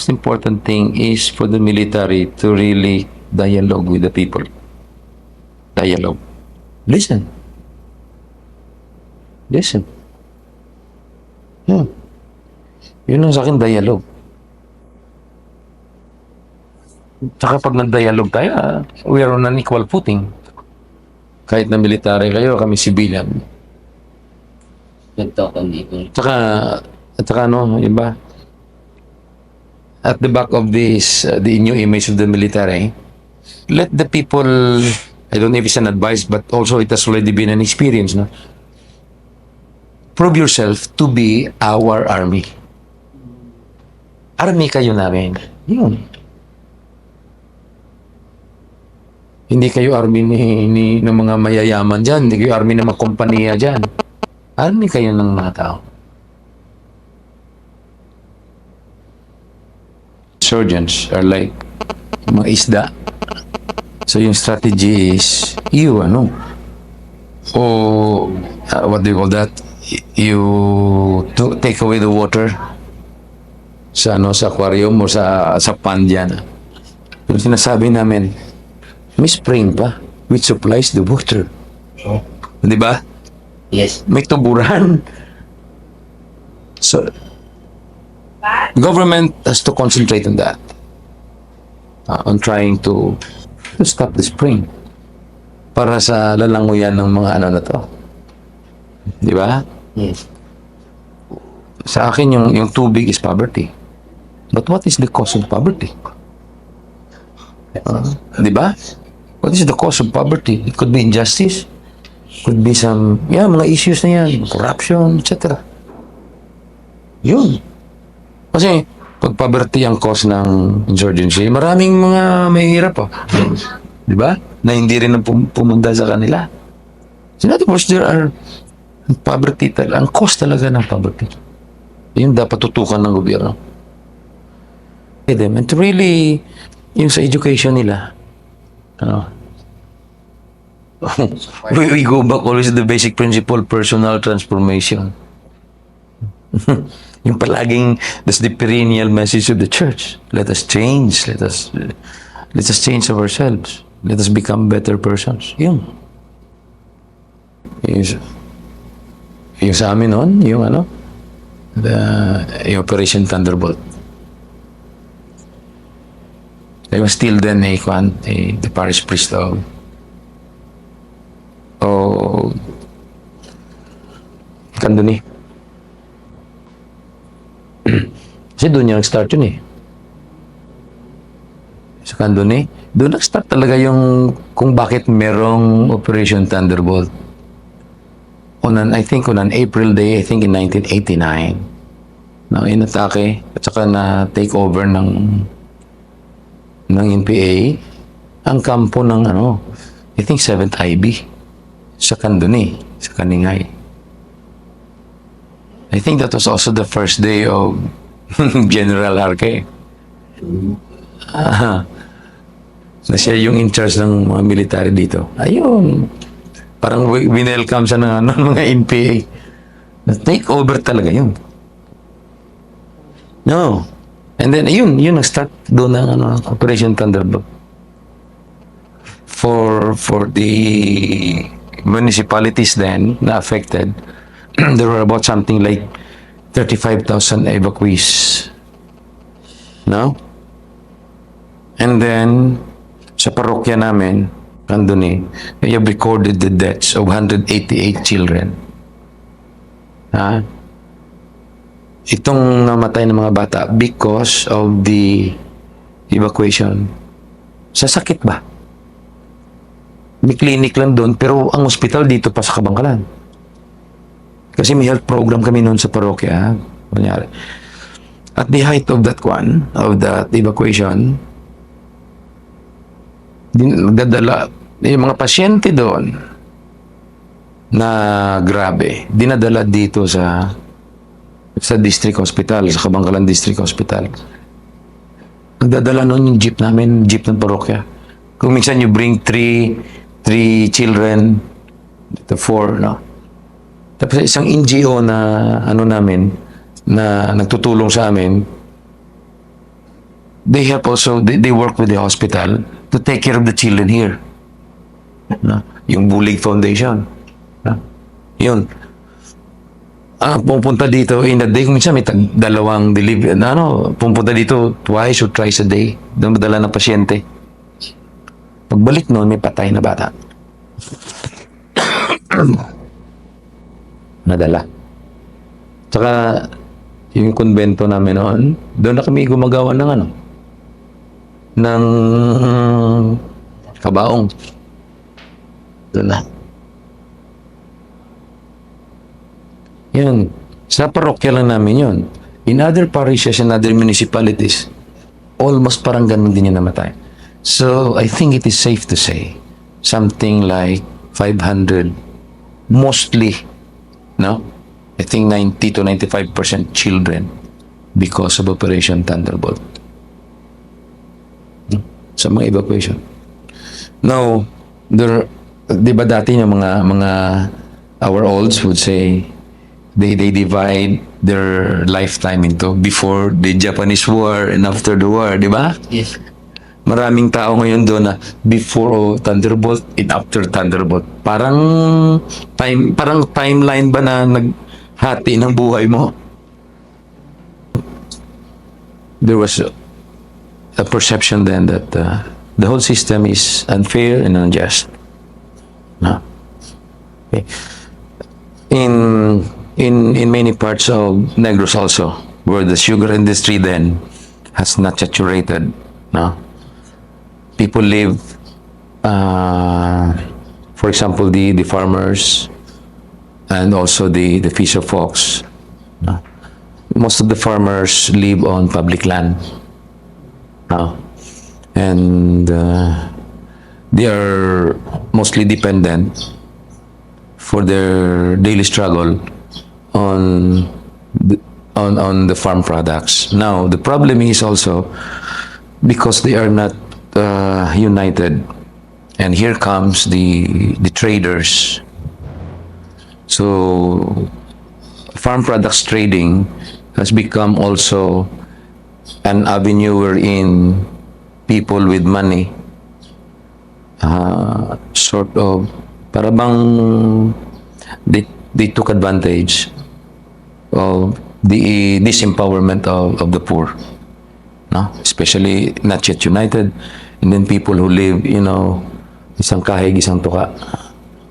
most important thing is for the military to really dialogue with the people. Dialogue. Listen. Listen. Yun ang sa akin, dialogue. Tsaka pag nag-dialogue tayo, we are on an equal footing. Kahit na military kayo, kami civilian. Tsaka ano, iba? At the back of this, the new image of the military, let the people, I don't know if it's an advice, but also it has already been an experience, no? Prove yourself to be our army. Army kayo namin. Yun. Hindi kayo army ng mga mayayaman dyan. Hindi kayo army ng mga kompanya dyan. Army kayo ng mga tao. Surgeons are like mga isda. So yung strategy is what do you call that? You take away the water sa aquarium o sa pond yan. Yung sinasabi namin, may spring pa which supplies the water. Oh. Di ba? Yes. May tuburan. So, government has to concentrate on that. On trying to stop the spring. Para sa lalanguyan ng mga na to. Di ba? Yes. Sa akin, yung tubig is poverty. But what is the cause of poverty? Di ba? What is the cause of poverty? It could be injustice. Could be some, mga issues na yan. Corruption, etc. Yun. Kasi, pag poverty ang cause ng insurgency, maraming mga may hirap Di ba? Na hindi rin pumunta sa kanila. So, in other words, there are poverty, ang cause talaga ng poverty. Yun dapat tutukan ng gobyerno. And to really, yung sa education nila, we go back always to the basic principle, personal transformation. Yung palaging, that's the perennial message of the church. Let us change. Let us change ourselves. Let us become better persons. Yung sa amin noon, yung Operation Thunderbolt. I was still then the parish priest of Kanduni. Kasi doon yung nag-start yun Sa Kanduni, doon nag-start talaga yung kung bakit merong Operation Thunderbolt. I think on an April day, I think in 1989, inatake at saka na take over ng NPA ang kampo ng I think 7th IB sa Kanduni, sa Kaningay. I think that was also the first day of General Arque. Na siya yung in charge ng mga military dito. Ayun. Parang winelcome siya ng mga NPA. Take over talaga yun. No. And then, yun nag-start doon ng Operation Thunderbolt. For the municipalities then na affected, there were about something like 35,000 evacuees. No? And then, sa parokya namin, Kanduni, we have recorded the deaths of 188 children. Itong namatay ng mga bata because of the evacuation. Sa sakit ba? May clinic lang doon, pero ang hospital dito pa sa Kabangkalan. Kasi may health program kami noon sa parokya. Kunyari. At the height of that evacuation, nagdadala, yung mga pasyente doon na grabe, dinadala dito sa district hospital, sa Kabangkalan District Hospital. Nagdadala noon yung jeep namin, jeep ng parokya. Kung minsan you bring three children, to 4, no? Tapos isang NGO na namin, na nagtutulong sa amin, they help also, they work with the hospital to take care of the children here. No? Yung Bulig Foundation. No? Yun. Pupunta dito in a day, minsan may dalawang delivery, pupunta dito twice or thrice a day, dumadala ng pasyente. Pagbalik noon, may patay na bata. Nadala. Tsaka, yung konbento namin noon, doon na kami gumagawa ng ng kabaong. Doon na. Yan. Sa parokya lang namin yun. In other parishes and other municipalities, almost parang ganun din yung namatay. So, I think it is safe to say, something like 500, mostly, no? I think 90 to 95% children because of Operation Thunderbolt. Sa mga evacuation. Now, di ba dati yung mga our olds would say, they divide their lifetime into before the Japanese War and after the war, di ba? Yes. Maraming tao ngayon doon na before Thunderbolt and after Thunderbolt. Parang timeline ba na naghati ng buhay mo? There was a perception then that the whole system is unfair and unjust. No? Okay. In many parts of Negros also, where the sugar industry then has not saturated, no? People live, for example, the farmers and also the fisher folks. No? Most of the farmers live on public land. No? And they are mostly dependent for their daily struggle on the farm products. Now, the problem is also because they are not united, and here comes the traders. So, farm products trading has become also an avenue wherein people with money sort of para bang they took advantage of the disempowerment of the poor, no? Especially not yet united, and then people who live, isang kahig, isang tuka,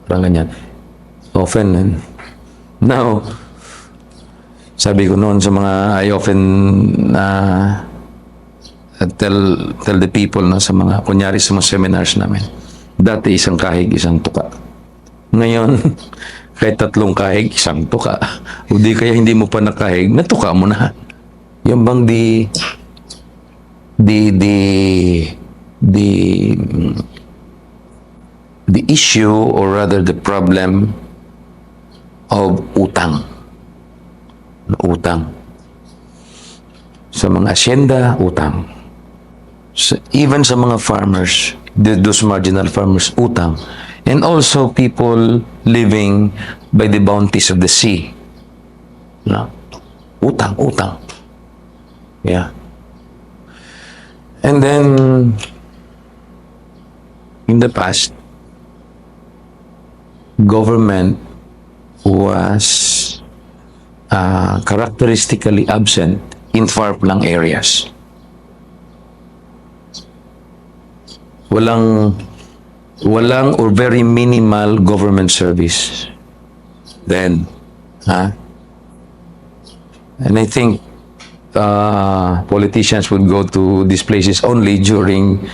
parang ganyan. Often, now, sabi ko noon sa mga, I often tell the people, no, sa mga, kunyari sa mga seminars namin, dati isang kahig, isang tuka. Ngayon, kahit 3 kahig, isang tuka. O di kaya hindi mo pa nakahig, natuka mo na. Yung bang the issue, or rather the problem of utang. Utang. Sa mga asyenda, utang. Even sa mga farmers, those marginal farmers, utang. And also people living by the bounties of the sea. No? Utang. Yeah. And then, in the past, government was characteristically absent in far-flung areas. Walang or very minimal government service then. And I think politicians would go to these places only during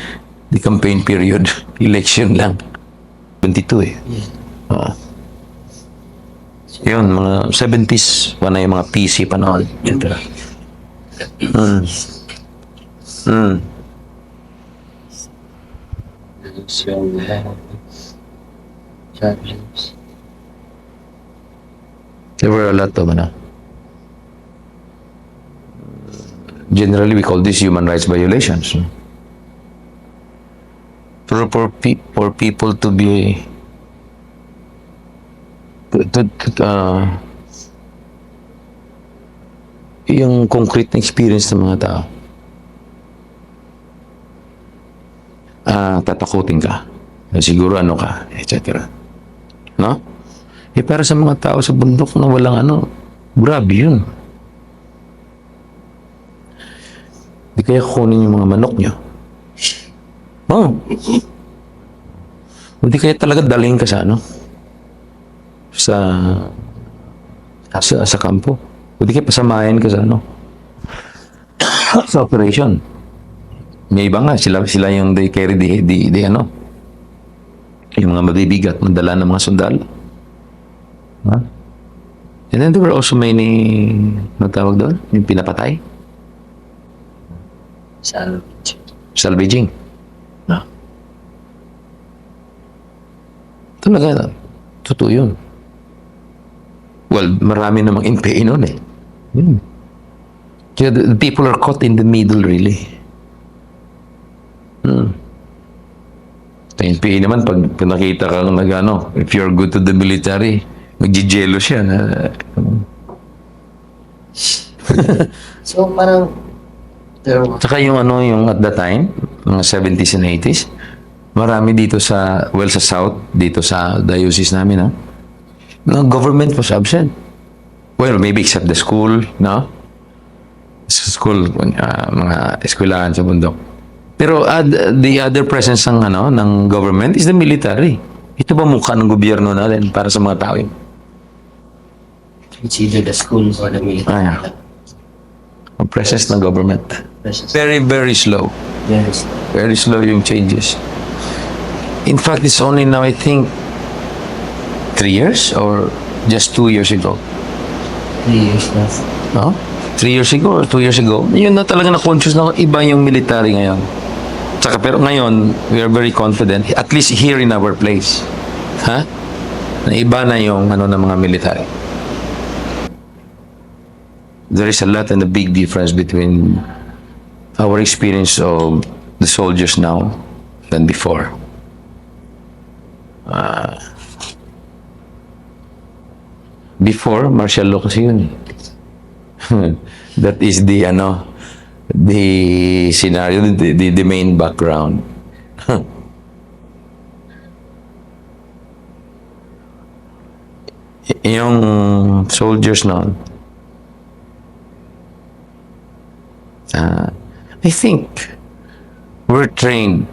the campaign period. Election lang. 22 eh. Yun, mga 70s, wala yung mga PC panahon, etc. There were a lot of, generally we call this human rights violations. For people to be yung concrete na experience ng mga tao. tatakutin ka. Siguro ano ka, etc. No? Para sa mga tao sa bundok na walang grabe yun. Di kaya kunin yung mga manok nyo. Oh. O di kaya talaga dalhin ka sa sa kampo. O di kaya pasamahin ka sa sa operation. May iba nga, sila yung they carry yung mga mabibigat, madala ng mga sundalo. Huh? And then there were also many, tawag doon? Yung pinapatay? Salvaging. No? Talaga, totoo yun. Well, marami namang NPA noon eh. Kaya the people are caught in the middle really. Sa NPA naman, pag nakita kang if you're good to the military, magji-jealous yan. So, parang Tsaka yung at that time, mga 70s and 80s, marami dito sa South, dito sa diocese namin, the government was absent. Well, maybe except the school, no? Sa school, mga eskwelahan sa bundok. Pero the other presence ng government is the military. Ito ba mukha ng gobyerno natin para sa mga tao yun? it's either the school or the military. Ang presence ng government. Very, very slow. Yes. Very slow yung changes. In fact, it's only now, I think, 3 years or just 2 years ago. 3 years na. No? 3 years ago or 2 years ago, yun na talaga na-conscious na iba yung military ngayon. Tsaka, pero ngayon, we are very confident, at least here in our place, na iba na yung ng mga military. There is a lot and a big difference between our experience of the soldiers now than before. Before, martial law kasi yun. That is the scenario, the main background. Yung soldiers noon, I think we're trained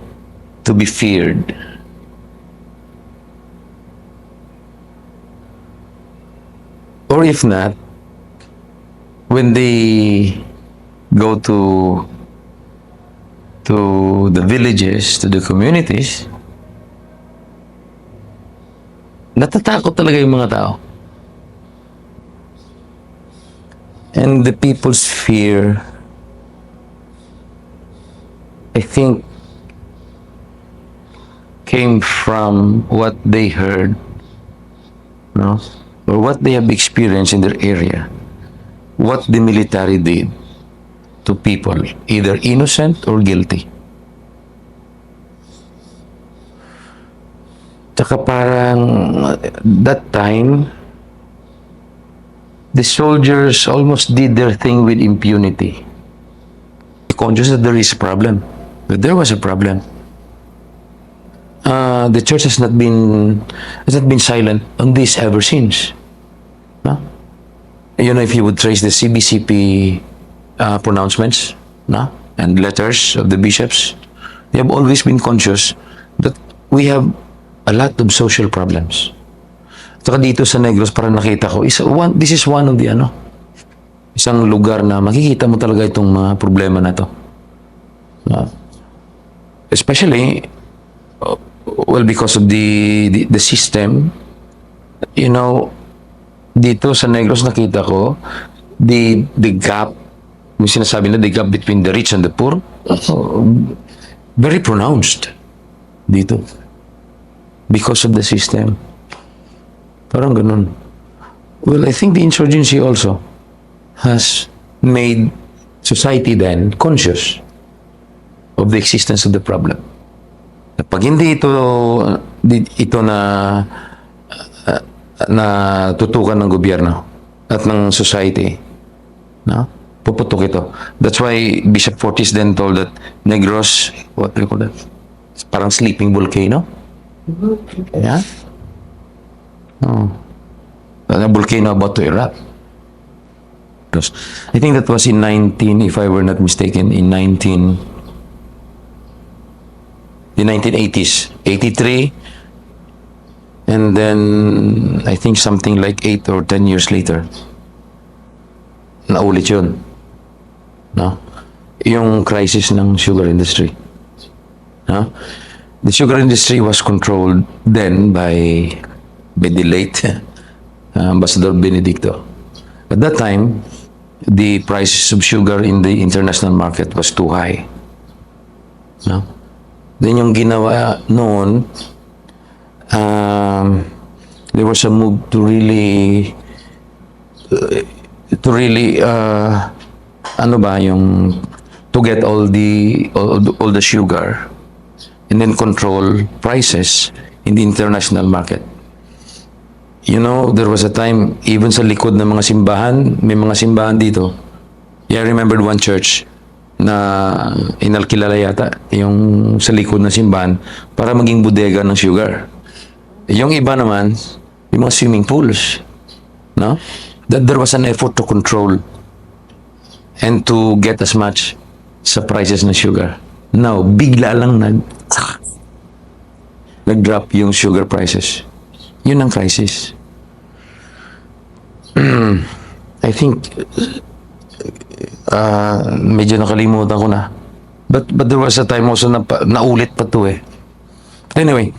to be feared. Or if not, when they go to the villages, to the communities, natatakot talaga yung mga tao. And the people's fear, I think, came from what they heard, no? Or what they have experienced in their area, what the military did to people, either innocent or guilty. Tsaka parang that time, the soldiers almost did their thing with impunity. Conscious that there is a problem, that there was a problem. The church has not been silent on this ever since. No? If you would trace the CBCP pronouncements, no? And letters of the bishops, they have always been conscious that we have a lot of social problems. Saka dito sa Negros, parang nakita ko, this is one of the isang lugar na makikita mo talaga itong mga problema na to. Especially, well, because of the system, dito sa Negros nakita ko, the gap, may sinasabi na the gap between the rich and the poor, very pronounced dito. Because of the system. Parang ganun. Well, I think the insurgency also has made society then conscious of the existence of the problem. Pag hindi ito na tutukan ng gobyerno at ng society, no? Puputok ito. That's why Bishop Fortis then told that Negros, what do you call that? Parang sleeping volcano. Yeah. Oh. A volcano about to erupt. I think that was in 19, if I were not mistaken, in 1980s, 83, and then I think something like 8 or 10 years later, naulit yun. No? Yung crisis ng sugar industry. No? The sugar industry was controlled then by the late Ambassador Benedicto. At that time, the prices of sugar in the international market was too high. No? Then yung ginawa noon, there was a move to really, to get all the sugar and then control prices in the international market. You know, there was a time, even sa likod ng mga simbahan, may mga simbahan dito. Yeah, I remembered one church na inalkilala yata, yung sa likod ng simbahan, para maging bodega ng sugar. Yung iba naman, yung mga swimming pools. No? That there was an effort to control and to get as much sa prices ng sugar. Now, bigla lang nag-drop yung sugar prices. Yun ang crisis. I think medyo nakalimutan ko na. But there was a time also na naulit pa to eh. Anyway,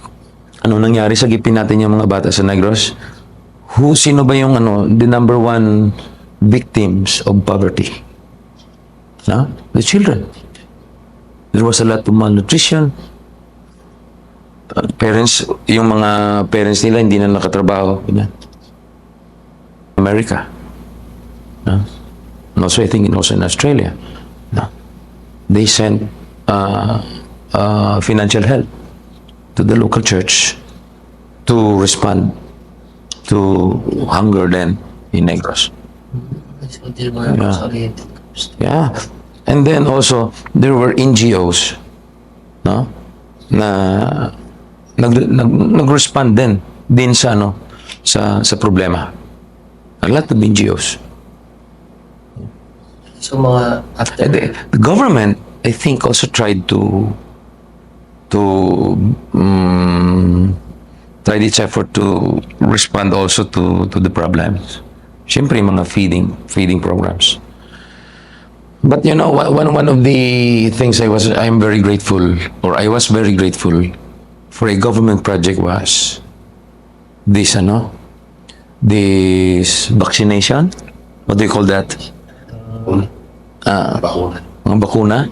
ano nangyari sa gipin natin yung mga bata sa Negros? Sino ba yung the number one victims of poverty? No? The children. There was a lot of malnutrition. Yung mga parents nila hindi na nakatrabaho. America. No? And also, I think also in Australia. No? They sent financial help to the local church to respond to hunger then in Negros. Yeah. And then also, there were NGOs, no? Na nag-respond din sa sa problema. A lot of NGOs. So mga after The government, I think, also tried to tried its effort to respond also to the problems. Siyempre, mga feeding programs. But you know, one of the things I was very grateful for a government project was this this vaccination. What do you call that? Mga bakuna.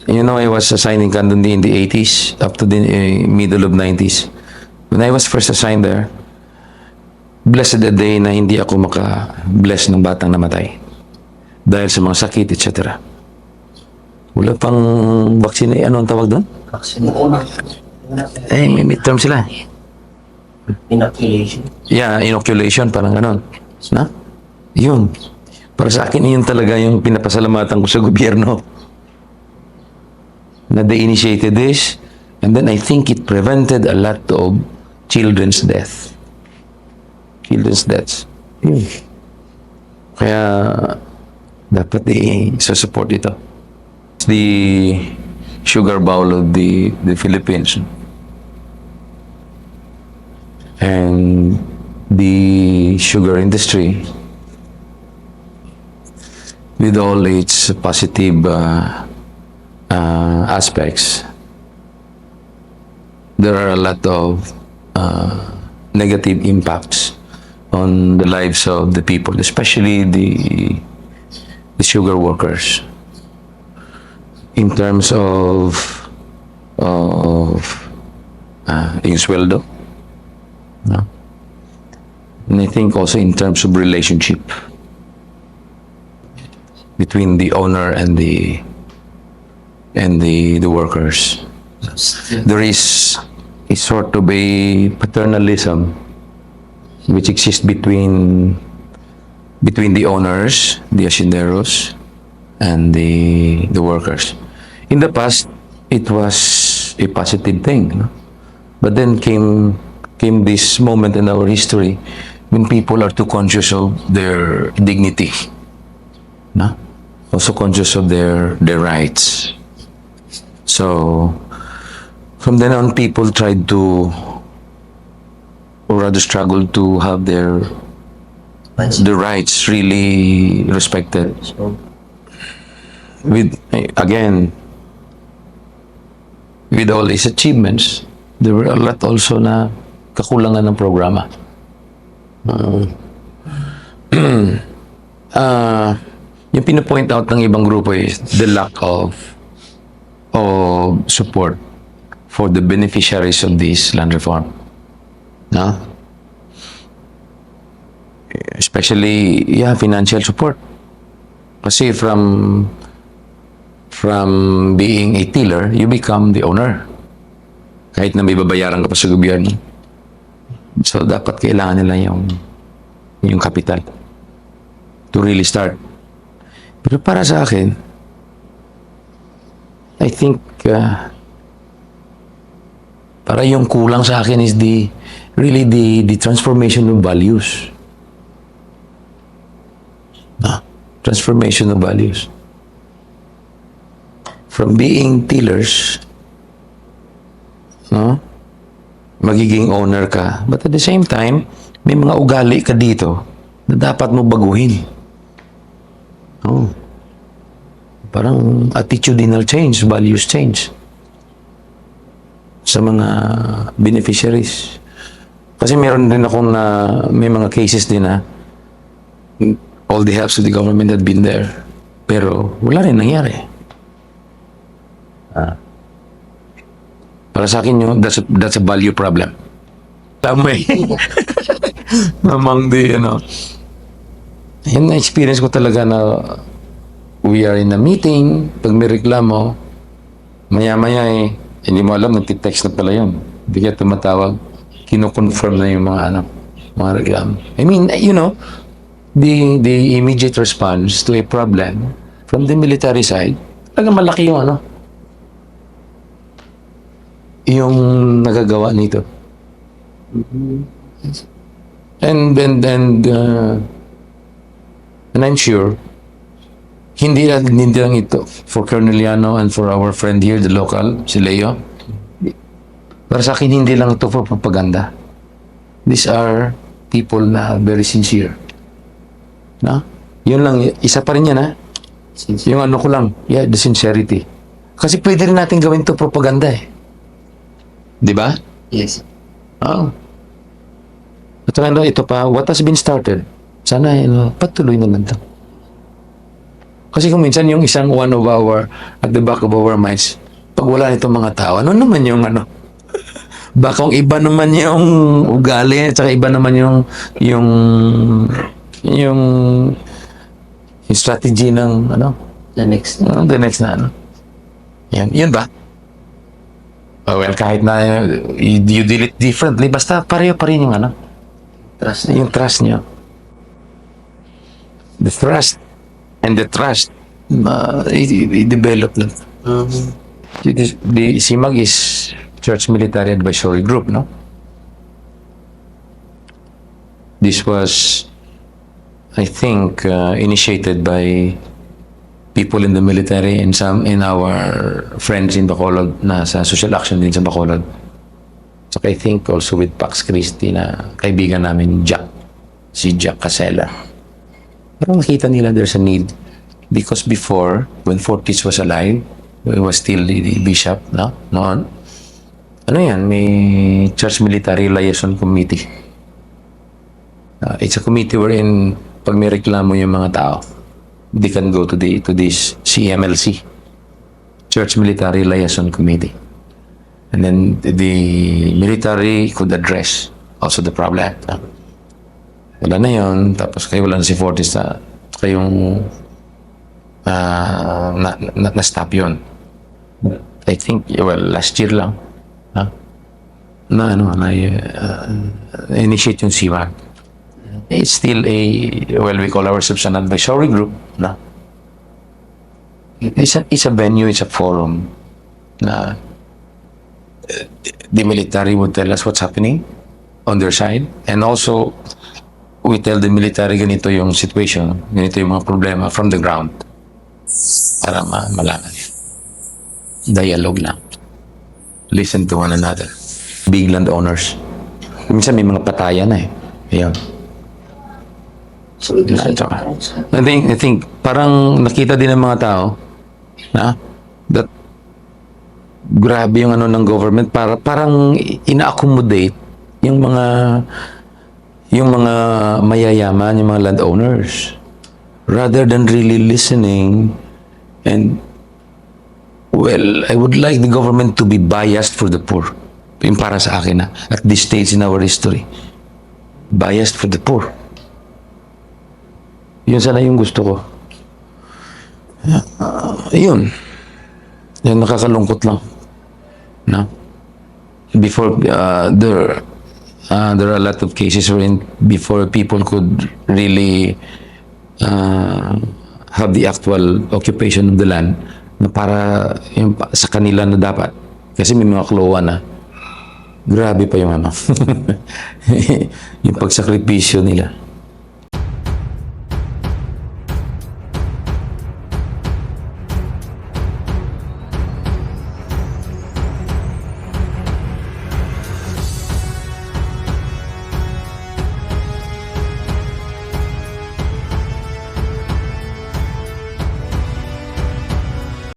You know, I was assigned in Kandundi in the 80s up to the middle of 90s. When I was first assigned there, blessed the day na hindi ako maka-bless ng batang namatay dahil sa mga sakit, etc. Wala pang vaccine, ano ang tawag doon? vaccine. May midterm sila. Inoculation. Yeah, inoculation, parang ganon. Na? Yun. Para sa akin, yun talaga yung pinapasalamatan ko sa gobyerno. Na they initiated this, and then I think it prevented a lot of children's deaths. Yun. Kaya, dapat i-support ito. It's the sugar bowl of the Philippines. And the sugar industry, with all its positive aspects, there are a lot of negative impacts on the lives of the people, especially the sugar workers, in terms of yung sweldo. No? And I think also in terms of relationship between the owner and the workers. There is a sort of a paternalism which exists between the owners, the hacienderos, and the workers. In the past, it was a positive thing, no? But then came this moment in our history when people are too conscious of their dignity, no? Also conscious of their rights. So from then on, people tried to, or rather struggled to have their rights really respected. So, With again, with all these achievements, there were a lot also na kakulangan ng programa. Yung pinapoint out ng ibang grupo is the lack of support for the beneficiaries of this land reform. No? Especially, yeah, financial support. Kasi from being a tiller, you become the owner. Kahit na may babayaran ka pa sa gobyerno. So, dapat kailangan nila yung capital to really start. Pero para sa akin, I think, para yung kulang sa akin is really the transformation of values. Transformation of values. From being tillers, no? Magiging owner ka. But at the same time, may mga ugali ka dito na dapat mo baguhin. Oh. Parang attitudinal change, values change sa mga beneficiaries. Kasi meron din akong may mga cases din na all the helps of the government had been there. Pero wala rin nangyari. Para sa akin that's a value problem. Tama eh. Among the, yun na experience ko talaga na we are in a meeting, pag may reklamo, maya-maya hindi mo alam, nagtitext na pala yun. Hindi ka tumatawag, kino-confirm na yung mga reklamo. I mean, the immediate response to a problem from the military side, talaga malaki yung nagagawa nito. And I'm sure hindi lang ito for Colonel Llano and for our friend here, the local, si Leo. Para sa akin, hindi lang ito for propaganda. These are people na very sincere. No? Yun lang, isa pa rin yan, ha? Yung ko lang, the sincerity. Kasi pwede rin natin gawin ito propaganda eh. Di ba? yes. Oo. At saka ito pa, what has been started, sana patuloy na lang ito. Kasi kung minsan yung isang at the back of our minds, pag wala nitong mga tao, ano naman yung baka iba naman yung ugali, at saka iba naman yung strategy ng The next. the next na Yun ba? Oh, well, kahit na you deal it differently, basta pareho pa rin yung Trust. yung trust nyo. The trust and the trust i-develop lang. The SIMAG is Church Military Advisory Group, no? This was, I think, initiated by people in the military and some in our friends in Bacolod na sa social action din sa Bacolod. So I think also with Pax Christi na kaibigan namin si Jack Casella. Pero nakita nila there's a need because before, when Fortis was alive, he was still the bishop, no? Noon. May Church Military Liaison Committee. It's a committee wherein pag may reklamo yung mga tao, they can go to this CMLC, Church Military Liaison Committee. And then the military could address also the problem. Wala na yun, tapos kayo wala na si Fortis na kayong na-stop yun. I think, last year lang initiate yung SIMAG. It's still we call ourselves an advisory group, It's a venue, it's a forum na the military would tell us what's happening on their side, and also we tell the military ganito yung situation, ganito yung mga problema from the ground para malaman. Dialogue lang. Listen to one another. Big landowners. Minsan may mga patayan na eh. Ayan. I think parang nakita din ng mga tao na that grabe yung ano ng government, parang ina-accommodate yung mga mayayaman, yung mga landowners, rather than really listening. And well, I would like the government to be biased for the poor. Yung para sa akin na at this stage in our history, biased for the poor. Yun sana yung gusto ko. Yun. Yan, nakakalungkot lang. No? Before, there are a lot of cases wherein before people could really have the actual occupation of the land na para yung sa kanila na dapat. Kasi may mga klowa na grabe pa yung ano. Yung pagsakripisyo nila.